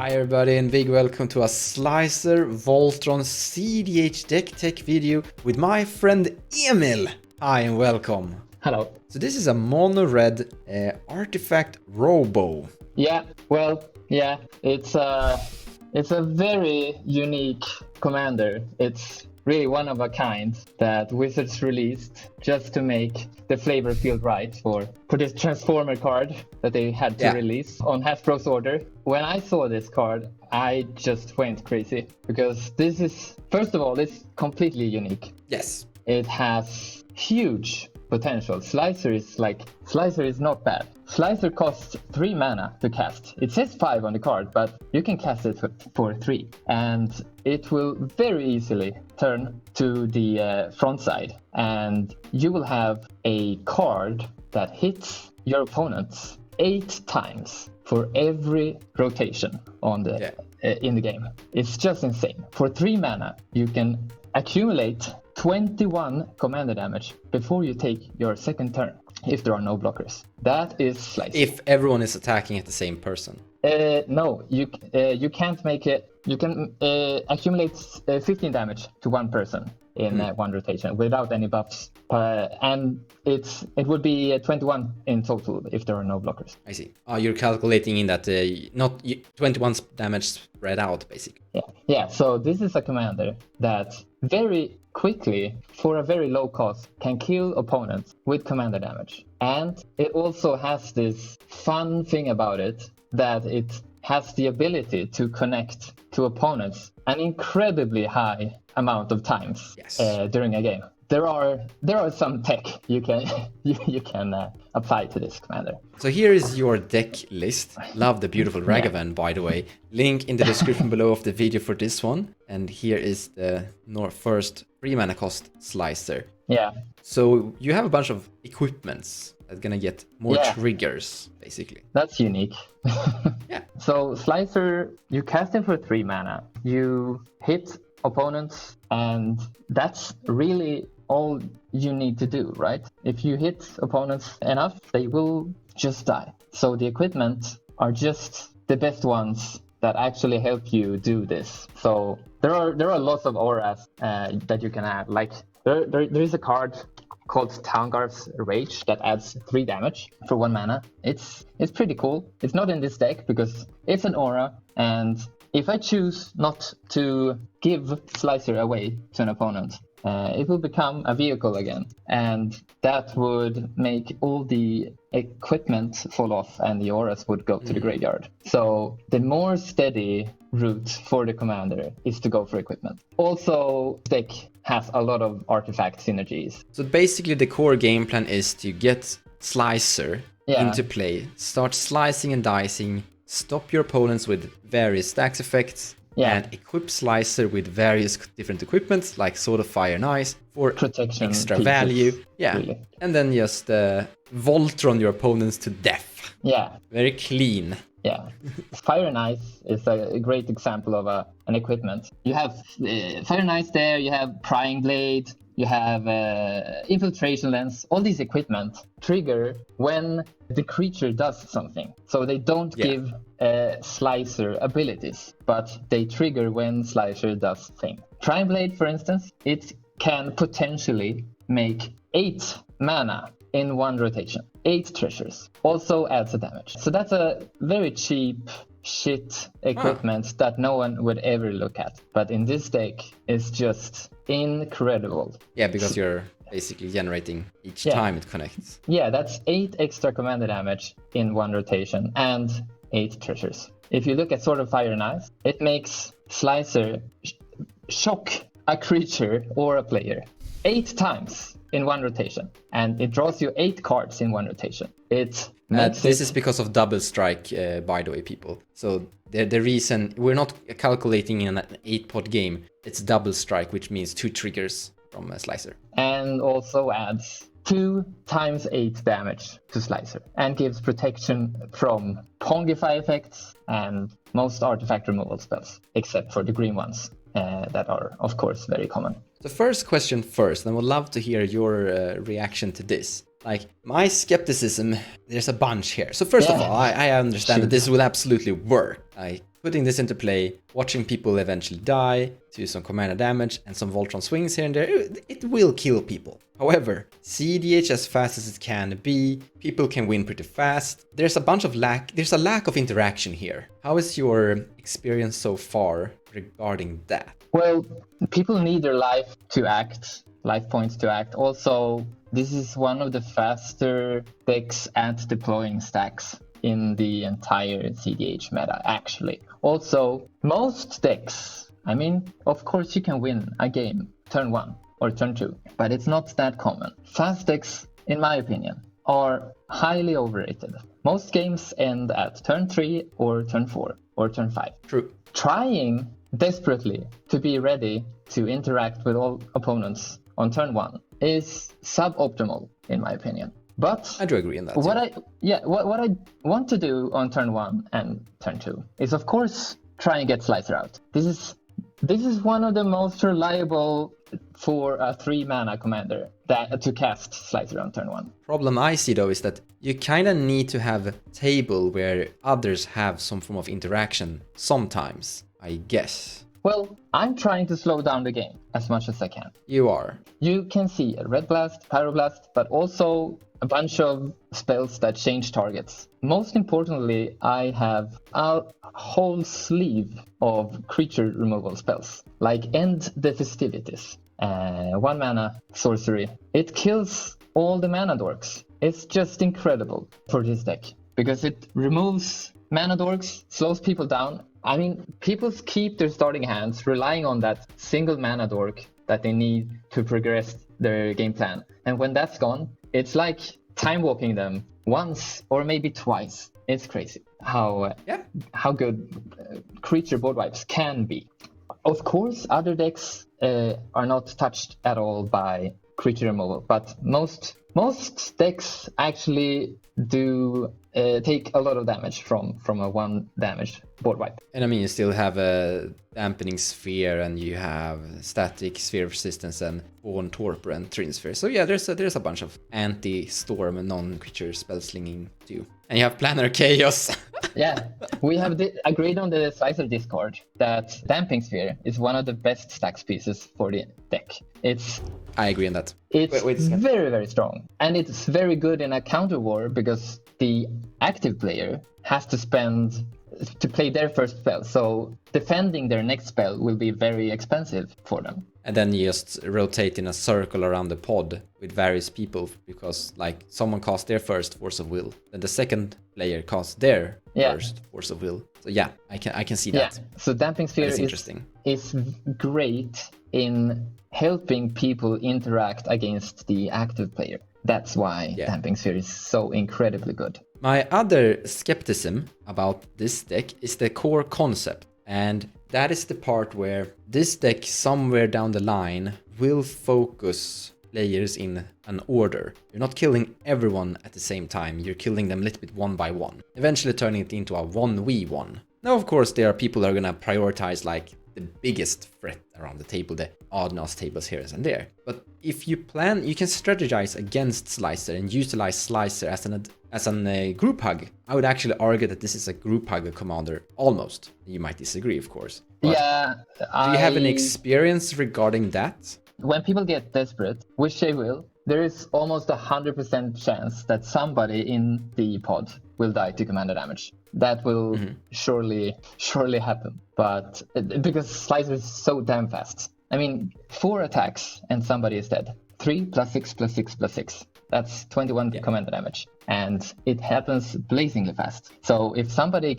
Hi everybody and big welcome to a Slicer Voltron cEDH deck tech video with my friend Emil. Hi and welcome. Hello. So this is a mono red artifact robo. Yeah, it's a very unique commander. It's really one of a kind that Wizards released just to make the flavor feel right for this Transformer card that they had to release on Hasbro's order. When I saw this card, I just went crazy because this is, first of all, it's completely unique. Yes. It has huge potential. Slicer is not bad. Slicer costs 3 mana to cast. It says 5 on the card, but you can cast it for 3. And it will very easily turn to the front side. And you will have a card that hits your opponents 8 times for every rotation on the in the game. It's just insane. For 3 mana, you can accumulate 21 commander damage before you take your second turn, if there are no blockers. That is Slicer. If everyone is attacking at the same person. No, you can't make it. You can accumulate 15 damage to one person in one rotation without any buffs, and it would be 21 in total if there are no blockers. I see. You're calculating in that not 21 damage spread out, basically. Yeah. So this is a commander that very quickly, for a very low cost, can kill opponents with commander damage. And it also has this fun thing about it that it has the ability to connect to opponents an incredibly high amount of times during a game. There are some tech you can apply to this commander. So here is your deck list. Love the beautiful Ragavan, by the way. Link in the description below of the video for this one. And here is the first 3 mana cost Slicer. Yeah. So you have a bunch of equipments that's gonna get more triggers, basically. That's unique. Yeah. So Slicer, you cast him for 3 mana. You hit opponents, and that's really all you need to do, right? If you hit opponents enough, they will just die. So the equipment are just the best ones that actually help you do this. So there are lots of auras that you can add. Like there is a card called Taungarth's Rage that adds 3 damage for 1 mana. It's pretty cool. It's not in this deck because it's an aura, and if I choose not to give Slicer away to an opponent, it will become a vehicle again, and that would make all the equipment fall off and the auras would go to the graveyard. So the more steady route for the commander is to go for equipment. Also, deck has a lot of artifact synergies. So basically the core game plan is to get Slicer into play, start slicing and dicing, stop your opponents with various stacks effects, and equip Slicer with various different equipments like Sword of Fire and Ice for protection, extra value. Really. And then just Voltron your opponents to death. Yeah. Very clean. Yeah. Fire and Ice is a great example of an equipment. You have Fire and Ice there, you have Prying Blade, you have Infiltration Lens. All these equipment trigger when the creature does something. So they don't give Slicer abilities, but they trigger when Slicer does things. Prying Blade, for instance, it can potentially make 8 mana in one rotation. 8 treasures. Also adds a damage. So that's a very cheap shit equipment that no one would ever look at. But in this deck, it's just incredible. Yeah, because you're basically generating each time it connects. Yeah, that's 8 extra commander damage in one rotation and 8 treasures. If you look at Sword of Fire and Ice, it makes Slicer shock a creature or a player 8 times in one rotation, and it draws you 8 cards in one rotation. This is because of double strike, by the way, people. So the reason we're not calculating in an 8-pot game, it's double strike, which means 2 triggers from a Slicer. And also adds 2 times 8 damage to Slicer, and gives protection from Pongify effects and most artifact removal spells, except for the green ones that are, of course, very common. The first question first, and I would love to hear your reaction to this. Like, my skepticism, there's a bunch here. So first of all, I understand that this will absolutely work. Like, putting this into play, watching people eventually die to some commander damage and some Voltron swings here and there, it will kill people. However, cEDH as fast as it can be, people can win pretty fast. There's a lack of interaction here. How is your experience so far regarding that? Well, people need their life points to act. Also, this is one of the faster decks at deploying stacks in the entire cEDH meta, actually. Also, most decks, I mean, of course you can win a game turn 1 or turn 2, but it's not that common. Fast decks, in my opinion, are highly overrated. Most games end at turn 3 or turn 4 or turn 5. True. Trying desperately to be ready to interact with all opponents on turn 1 is suboptimal, in my opinion. But I do agree on that. What I want to do on turn 1 and turn 2 is, of course, try and get Slicer out. This is one of the most reliable for a 3-mana commander to cast Slicer on turn 1. Problem I see though is that you kind of need to have a table where others have some form of interaction sometimes, I guess. Well, I'm trying to slow down the game as much as I can. You are. You can see a Red Blast, Pyroblast, but also a bunch of spells that change targets. Most importantly, I have a whole sleeve of creature removal spells, like End the Festivities, 1 mana sorcery. It kills all the mana dorks. It's just incredible for this deck, because it removes mana dorks, slows people down. I mean, people keep their starting hands relying on that single mana dork that they need to progress their game plan. And when that's gone, it's like time walking them once or maybe twice. It's crazy how good creature board wipes can be. Of course, other decks are not touched at all by creature removal, but most decks actually do take a lot of damage from a 1 damage board wipe. And I mean, you still have a dampening sphere, and you have static sphere of resistance, and Born Torpor and Trin Sphere. So yeah, there's a bunch of anti-storm non-creature spell slinging too. And you have Planar Chaos. Yeah, we have agreed on the Slicer Discord that Damping Sphere is one of the best stacks pieces for the deck. I agree on that. It's very, very strong. And it's very good in a counter war because the active player has to play their first spell. So defending their next spell will be very expensive for them. And then you just rotate in a circle around the pod with various people, because like someone casts their first Force of Will, then the second player casts their first Force of Will. So yeah, I can see that. Yeah. So Damping Sphere is great in helping people interact against the active player. That's why Damping Sphere is so incredibly good. My other skepticism about this deck is the core concept. And that is the part where this deck somewhere down the line will focus players in an order. You're not killing everyone at the same time, you're killing them a little bit one by one, eventually turning it into a 1v1. Now, of course, there are people who are gonna prioritize like the biggest threat around the table, the odd-nast tables here and there. But if you plan, you can strategize against Slicer and utilize Slicer as a group hug. I would actually argue that this is a group hug commander, almost. You might disagree, of course. But do you have any experience regarding that? When people get desperate, which they will, there is almost 100% chance that somebody in the pod will die to commander damage. That will surely happen. But because Slicer is so damn fast. I mean, 4 attacks and somebody is dead. 3 plus 6 plus 6 plus 6. That's 21 commander damage. And it happens blazingly fast. So if somebody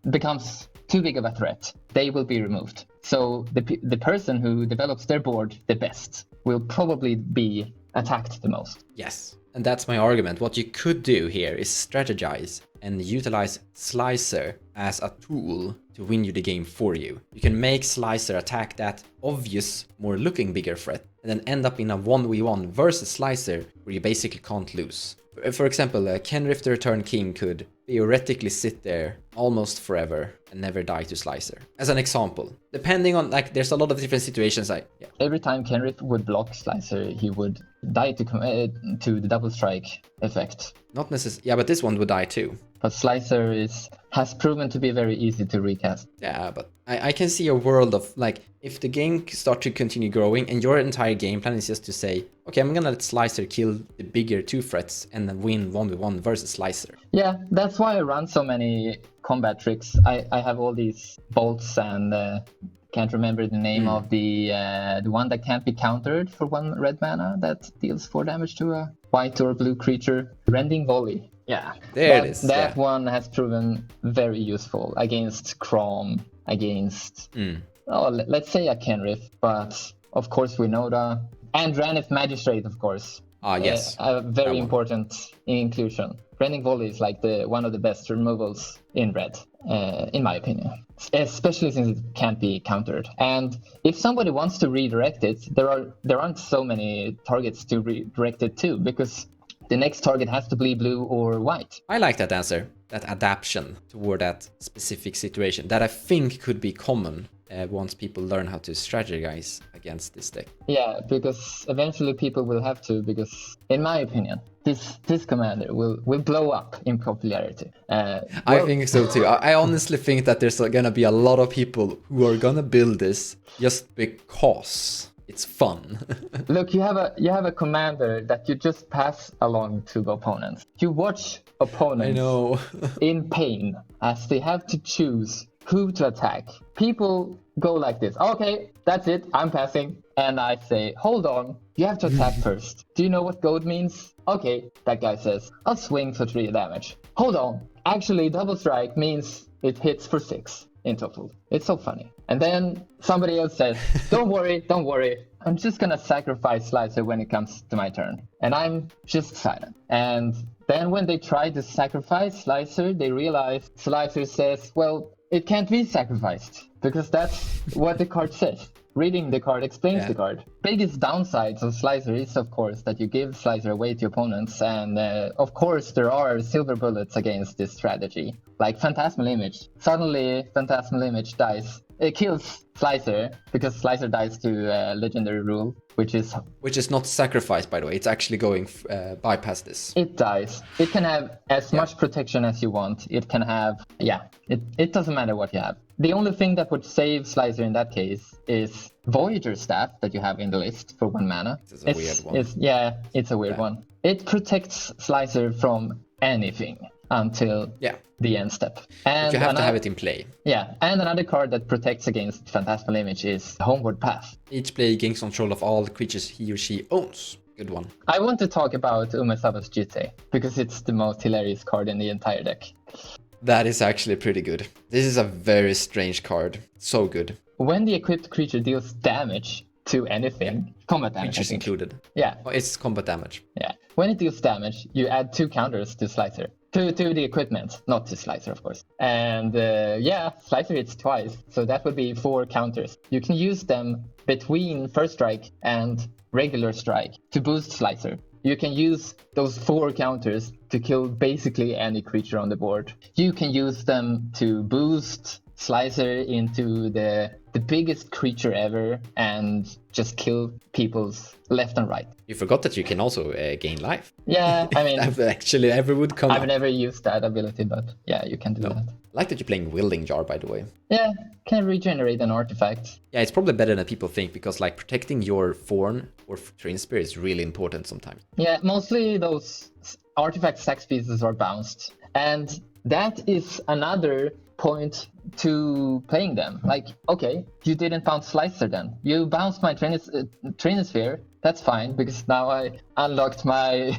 becomes too big of a threat, they will be removed. So the person who develops their board the best will probably be attacked the most. Yes, and that's my argument. What you could do here is strategize and utilize Slicer as a tool to win you the game for you. You can make Slicer attack that obvious, more looking bigger threat, and then end up in a 1v1 versus Slicer where you basically can't lose. For example, Kenrith the Return King could theoretically sit there almost forever and never die to Slicer. As an example, depending on, like, there's a lot of different situations. Every time Kenrith would block Slicer, he would die to the double strike effect. Not necessarily, yeah, but this one would die too. But Slicer is has proven to be very easy to recast. Yeah, but I can see a world of, like, if the game starts to continue growing and your entire game plan is just to say, okay, I'm gonna let Slicer kill the bigger 2 threats and then win 1v1 versus Slicer. Yeah, that's why I run so many combat tricks. I have all these bolts and can't remember the name of the one that can't be countered for 1 red mana that deals 4 damage to a white or blue creature. Rending Volley. Yeah, there it is. That one has proven very useful against Crom, against, let's say a Kenrith, but of course Winota, and Ranith Magistrate, of course. Yes. A very important inclusion. Rending Volley is like one of the best removals in red, in my opinion. Especially since it can't be countered. And if somebody wants to redirect it, there aren't so many targets to redirect it to, because the next target has to be blue or white. I like that answer, that adaptation toward that specific situation, that I think could be common once people learn how to strategize against this deck. Yeah, because eventually people will have to, because in my opinion, this commander will blow up in popularity. I think so too. I honestly think that there's gonna be a lot of people who are gonna build this just because it's fun. Look, you have a commander that you just pass along to the opponents. You watch opponents I know. in pain as they have to choose who to attack. People go like this. Okay, that's it. I'm passing. And I say, hold on. You have to attack first. Do you know what gold means? Okay, that guy says, I'll swing for 3 damage. Hold on. Actually, double strike means it hits for 6 in total. It's so funny. And then somebody else says, don't worry. I'm just gonna sacrifice Slicer when it comes to my turn. And I'm just silent. And then when they try to sacrifice Slicer, they realize Slicer says, well, it can't be sacrificed, because that's what the card says. Reading the card explains the card. Biggest downsides of Slicer is, of course, that you give Slicer away to opponents, and of course there are silver bullets against this strategy, like Phantasmal Image. Suddenly, Phantasmal Image dies. It kills Slicer, because Slicer dies to Legendary Rule, which is not sacrificed, by the way. It's actually going bypass this. It dies. It can have as much protection as you want. It can have, it doesn't matter what you have. The only thing that would save Slicer in that case is Voyager Staff that you have in the list for 1 mana. It's a weird one. It's a weird one. It protects Slicer from anything until the end step. And but you have to have it in play. Yeah, and another card that protects against Phantasmal Image is Homeward Path. Each player gains control of all the creatures he or she owns. Good one. I want to talk about Umesaba's Jite, because it's the most hilarious card in the entire deck. That is actually pretty good. This is a very strange card. So good. When the equipped creature deals damage to anything, combat damage, creatures included. Yeah. Oh, it's combat damage. Yeah. When it deals damage, you add 2 counters to Slicer. To the equipment, not to Slicer, of course. And Slicer hits twice, so that would be 4 counters. You can use them between First Strike and Regular Strike to boost Slicer. You can use those 4 counters to kill basically any creature on the board. You can use them to boost Slicer into the biggest creature ever and just kill people's left and right. You forgot that you can also gain life. Yeah, I mean... That actually ever would come I've never used that ability, but yeah, you can do that. I like that you're playing Wielding Jar, by the way. Yeah, can regenerate an artifact. Yeah, it's probably better than people think, because like protecting your Thorn or Train Spear is really important sometimes. Yeah, mostly those artifact sack pieces are bounced. And that is another point to playing them. Like, okay, you didn't bounce Slicer then. You bounced my Trinisphere. That's fine, because now I unlocked my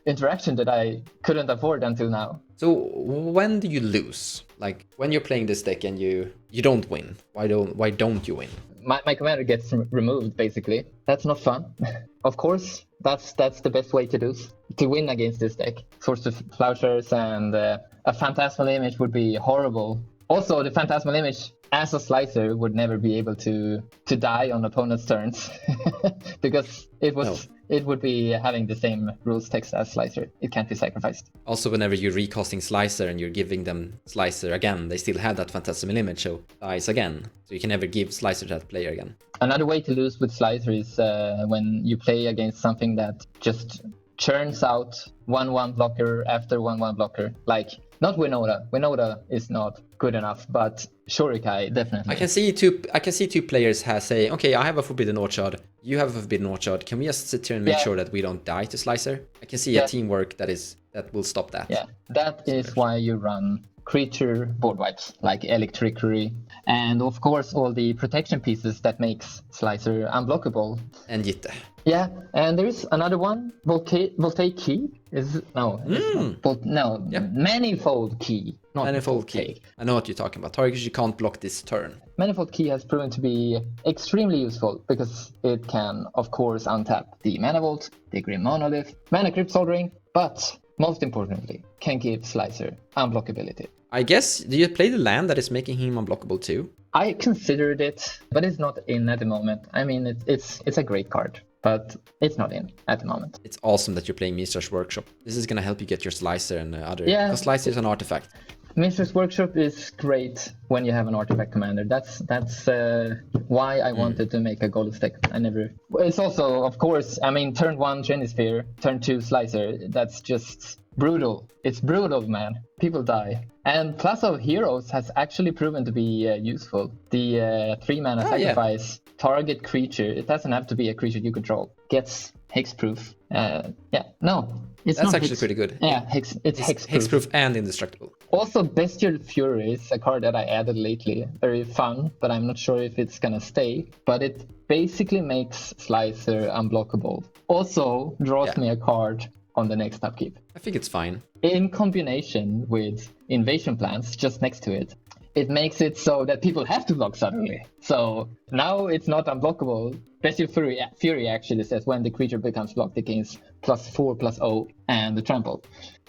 interaction that I couldn't afford until now. So when do you lose? Like when you're playing this deck and you don't win. Why don't you win? My commander gets removed, basically. That's not fun. Of course, that's the best way to win against this deck. Source of Plowshares and a Phantasmal Image would be horrible. Also, the Phantasmal Image as a Slicer would never be able to die on opponent's turns because it would be having the same rules text as Slicer. It can't be sacrificed. Also, whenever you're recasting Slicer and you're giving them Slicer again, they still have that Phantasmal Image, so dies again. So you can never give Slicer to that player again. Another way to lose with Slicer is when you play against something that just churns out 1/1 blocker after 1/1 blocker. Like Not Winota. Winota is not good enough, but Shurikai definitely. I can see two players say, okay, I have a Forbidden Orchard, you have a Forbidden Orchard. Can we just sit here and make sure that we don't die to Slicer? I can see a teamwork that will stop that. Yeah, that is why you run creature board wipes like Electrickery, and of course all the protection pieces that makes Slicer unblockable. And Jitte. Yeah, and there's another one, Voltaic Key. Manifold Key. Manifold Key. I know what you're talking about. Targets you can't block this turn. Manifold Key has proven to be extremely useful because it can, of course, untap the Mana Vault, the Grim Monolith, Mana Crypt Soldering, but most importantly, can give Slicer unblockability. I guess, do you play the land that is making him unblockable too? I considered it, but it's not in at the moment. I mean, it's a great card, but it's not in at the moment. It's awesome that you're playing Mistra's Workshop. This is going to help you get your Slicer and other... Yeah. Because Slicer is an artifact. Mistra's Workshop is great when you have an artifact commander. That's why I wanted to make a Golden deck. It's also, of course, I mean, turn 1 Trinisphere, turn 2 Slicer. That's just brutal. It's brutal, man. People die. And Plus of Heroes has actually proven to be useful. The 3 mana sacrifice, target creature, it doesn't have to be a creature you control, gets hexproof. That's actually pretty good. Yeah, it's hexproof. Hexproof and indestructible. Also, Bestial Fury is a card that I added lately. Very fun, but I'm not sure if it's gonna stay. But it basically makes Slicer unblockable. Also draws me a card on the next upkeep. I think it's fine. In combination with Invasion Plans just next to it, it makes it so that people have to block suddenly. So now it's not unblockable. Bestial Fury actually says when the creature becomes blocked, it gains +4/+0 and the trample.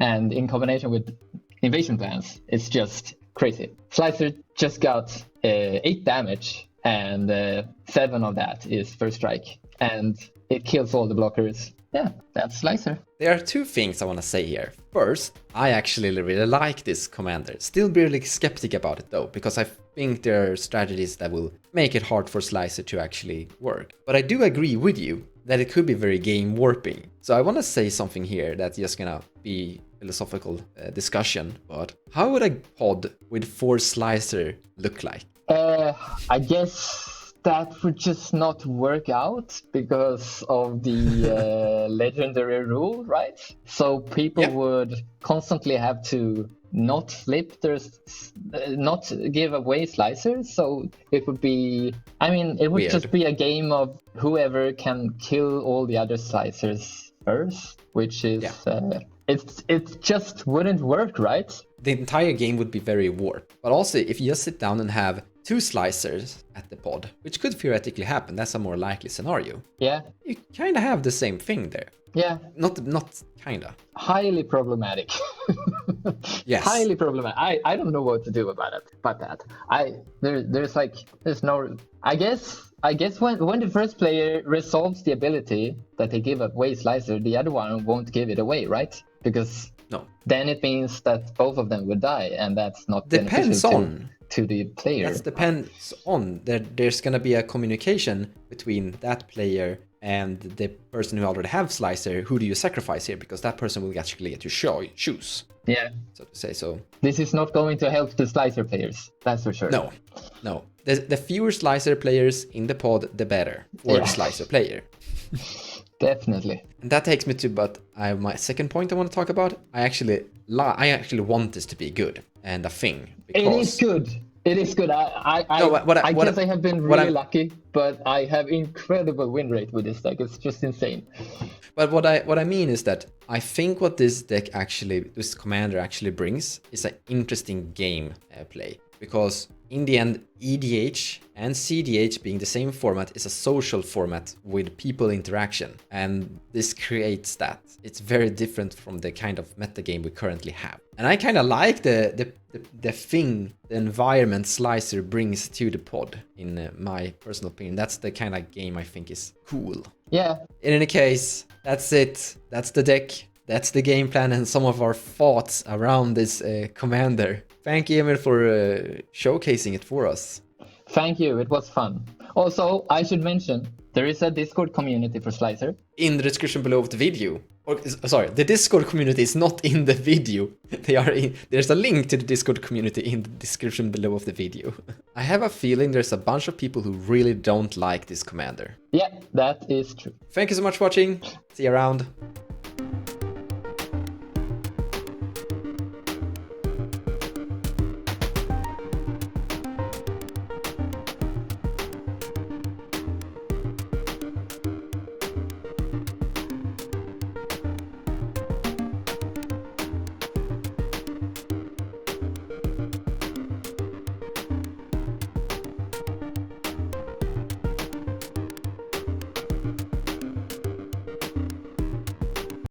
And in combination with Invasion Plans, it's just crazy. Slicer just got 8 damage, and 7 of that is first strike. And it kills all the blockers. Yeah, that's Slicer. There are 2 things I want to say here. First, I actually really like this commander. Still really skeptic about it though, because I think there are strategies that will make it hard for Slicer to actually work. But I do agree with you that it could be very game warping. So I want to say something here that's just gonna be philosophical discussion. But how would a pod with 4 Slicer look like? I guess that would just not work out because of the legendary rule, right? So people would constantly have to not flip not give away Slicers. So it would be, I mean, it would just be a game of whoever can kill all the other Slicers first, which is, it just wouldn't work, right? The entire game would be very warped. But also, if you just sit down and have 2 Slicers at the pod, which could theoretically happen, that's a more likely scenario. Yeah. You kind of have the same thing there. Yeah. Not kind of. Highly problematic. Yes. Highly problematic. I don't know what to do about that. There's no. I guess when the first player resolves the ability that they give away Slicer, the other one won't give it away, right? Because then it means that both of them would die, and that's not depends on to the player. That depends on there's gonna be a communication between that player and the person who already have Slicer. Who do you sacrifice here? Because that person will actually get to choose. Yeah. So to say so. This is not going to help the Slicer players. That's for sure. No. The fewer Slicer players in the pod, the better for the Slicer player. Definitely. And that takes me to my second point I want to talk about. I actually want this to be good and a thing. Because... It is good. I guess I have been really lucky, but I have incredible win rate with this deck. It's just insane. But what I mean is that I think what this commander actually brings is an interesting game play. Because in the end, EDH and cEDH being the same format is a social format with people interaction. And this creates that. It's very different from the kind of metagame we currently have. And I kind of like the environment Slicer brings to the pod, in my personal opinion. That's the kind of game I think is cool. Yeah. In any case, that's it. That's the deck. That's the game plan and some of our thoughts around this commander. Thank you, Emil, for showcasing it for us. Thank you. It was fun. Also, I should mention, there is a Discord community for Slicer. In the description below of the video. Or, sorry, the Discord community is not in the video. There's a link to the Discord community in the description below of the video. I have a feeling there's a bunch of people who really don't like this commander. Yeah, that is true. Thank you so much for watching. See you around.